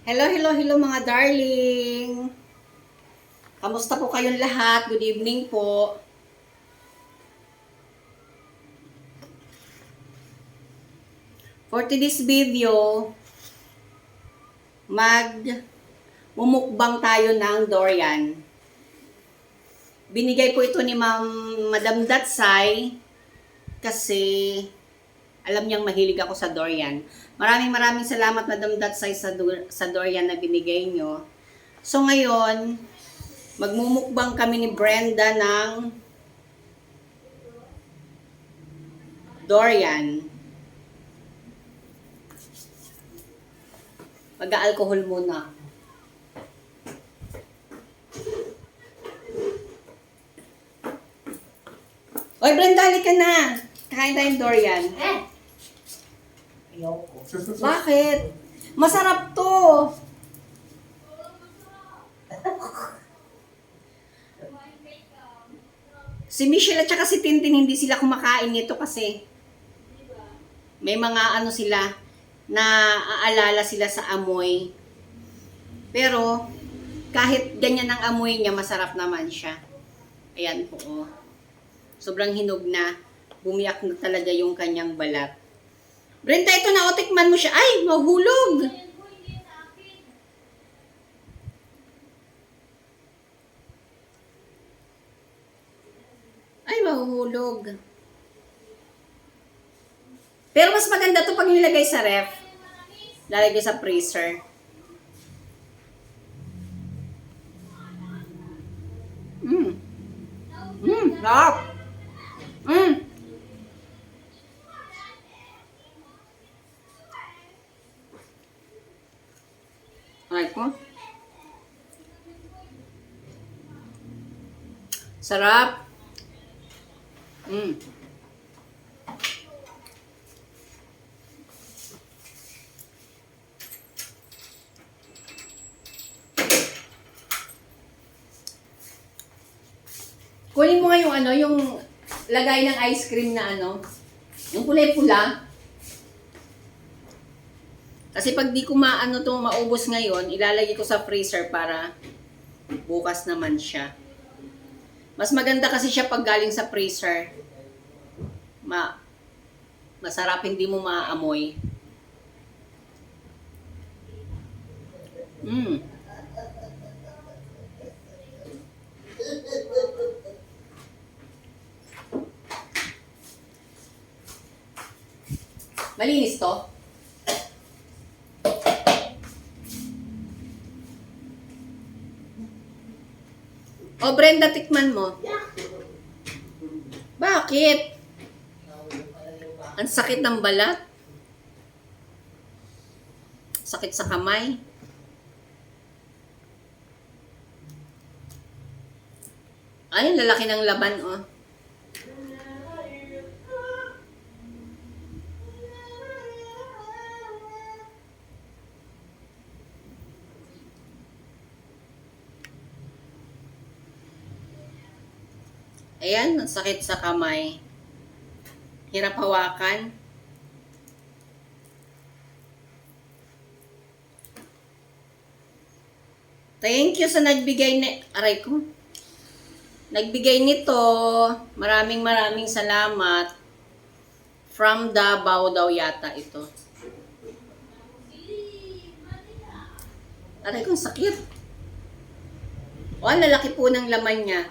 Hello, hello, hello mga darling. Kamusta po kayong lahat? Good evening po. For today's video, mumukbang tayo ng durian. Binigay po ito ni Madam Datsay kasi alam niyang mahilig ako sa durian. Maraming salamat Madam Datsay sa durian na binigay niyo. So ngayon, magmumukbang kami ni Brenda ng durian. Mag-alcohol muna. Oy, Brenda, halika na. Kain tayong durian. Ayoko. Bakit? Masarap to. Si Michelle at saka si Tintin hindi sila kumakain nito kasi may mga ano sila na aalala sila sa amoy. Pero kahit ganyan ang amoy niya, masarap naman siya. Ayan po. Oh. Sobrang hinog na. Bumiyak na talaga yung kanyang balat. Brenda, ito na, o tikman mo siya. Ay, mahulog! Ay, mahuhulog. Pero mas maganda to pag nilagay sa ref. Lalagay sa freezer. Sarap! Ay ko. Sarap. Kunin mo nga yung ano, yung lagay ng ice cream na ano, yung kulay pula. Kasi pag di ko maano tong maubos ngayon, ilalagay ko sa freezer para bukas naman siya. Mas maganda kasi siya pag galing sa freezer. Masarap, hindi mo maamoy. Malinis to? O Brenda, tikman mo. Bakit? Ang sakit ng balat? Sakit sa kamay? Ay, lalaki ng laban, oh. Ayan, ang sakit sa kamay. Hirap hawakan. Thank you sa nagbigay na, aray ko. Nagbigay nito. Maraming salamat. From Davao daw yata ito. Aray ko, sakit. O, ang lalaki po ng laman niya.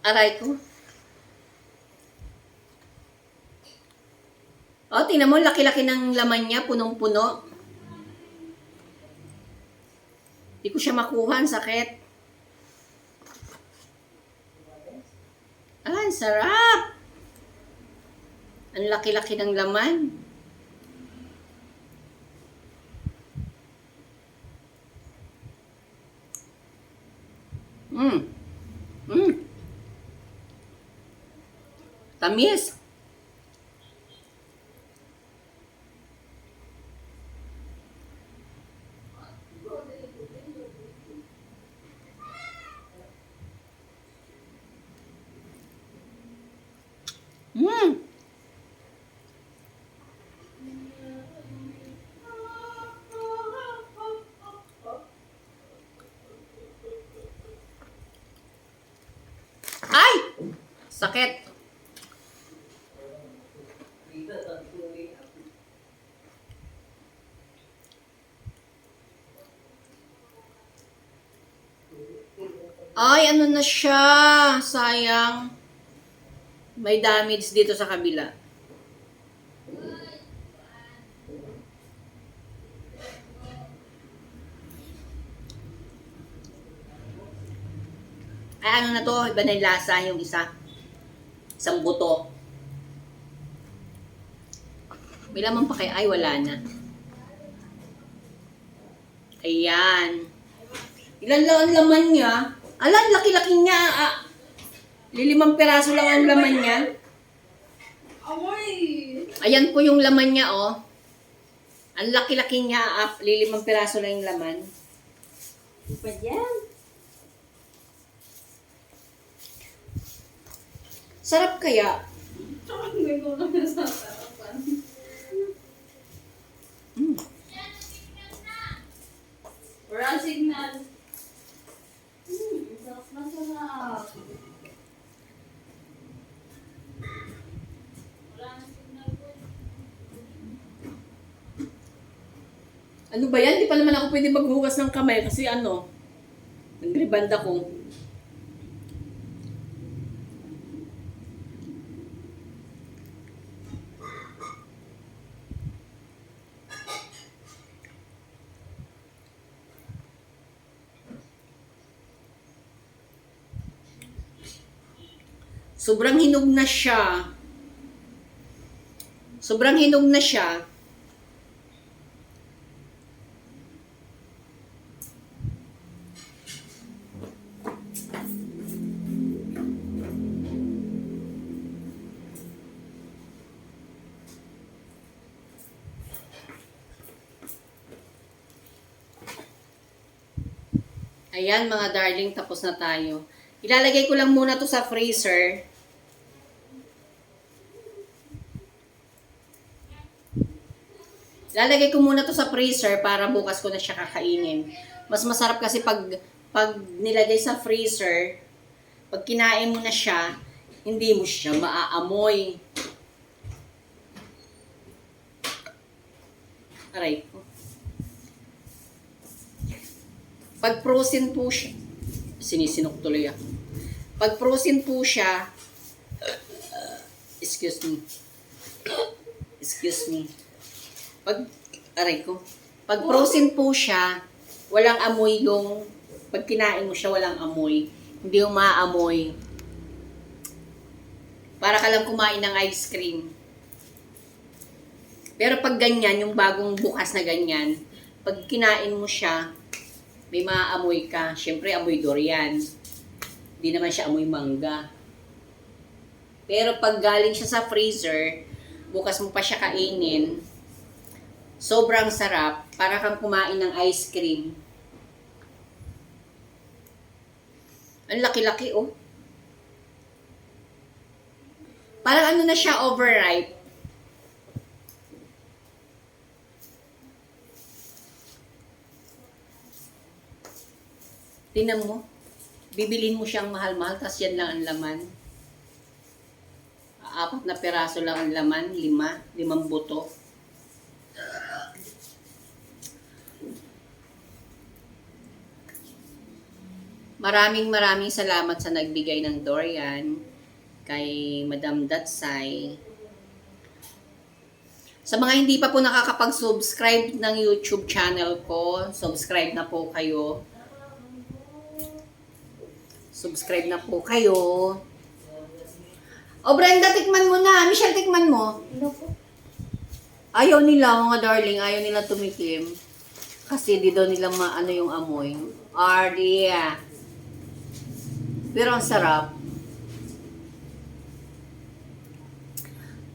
Aray ko. O, tingnan mo, laki-laki ng laman niya, punong-puno. Hindi ko siya makuha, ang sakit. Ah, ang sarap! Ang laki-laki ng laman. Tamis. Sakit. Ay, ano na siya? Sayang. May damage dito sa kabila. Ay, ano na to? Iba na yung lasa yung isa. Isang buto. May laman pa kaya? Ay, wala na. Ayan. Ilan lang ang laman niya? Alam, laki-laki niya. Lilimang piraso lang ang laman niya. Amoy! Ayan po yung laman niya, oh. Ang laki-laki niya, lilimang piraso lang yung laman. Pa yan? Sarap kaya? Hindi ko lang sa sarapan. Wala signal. Sarap na sarap. Wala na signal po. Ano ba yan? Di pa naman ako pwede maghugas ng kamay kasi ano, nag-reband ako. Sobrang hinog na siya. Sobrang hinog na siya. Ayan mga darling, tapos na tayo. Ilalagay ko lang muna to sa freezer. Lalagay ko muna to sa freezer para bukas ko na siya kakainin. Mas masarap kasi pag nilagay sa freezer, pag kinain mo na siya, hindi mo siya maaamoy. Aray ko. Pag frozen po siya, sinisinok tuloy ako. Pag frozen po siya, excuse me. Aray ko. Pag frozen po siya, walang amoy yung, pag kinain mo siya, walang amoy. Hindi yung maaamoy. Para ka lang kumain ng ice cream. Pero pag ganyan, yung bagong bukas na ganyan, pag kinain mo siya, may maaamoy ka. Siyempre, amoy durian. Hindi naman siya amoy mangga. Pero pag galing siya sa freezer, bukas mo pa siya kainin, sobrang sarap, para kang kumain ng ice cream. Ang laki-laki, oh. Parang ano na siya, overripe. Tingnan mo, bibilin mo siyang mahal-mahal, tas yan lang ang laman. 4 na peraso lang ang laman, 5 buto. Maraming salamat sa nagbigay ng durian kay Madam Datsay. Sa mga hindi pa po nakakapag-subscribe ng YouTube channel ko, subscribe na po kayo. Subscribe na po kayo. O Brenda, tikman mo na. Michelle, tikman mo. Ano po? Ayaw nila, mga darling, ayaw nila tumikim. Kasi di daw nila maano yung amoy. Ardia. Pero ang sarap.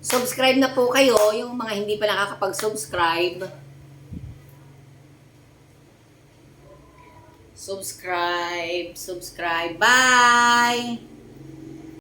Subscribe na po kayo, yung mga hindi pa nakakapag-subscribe. Subscribe. Bye!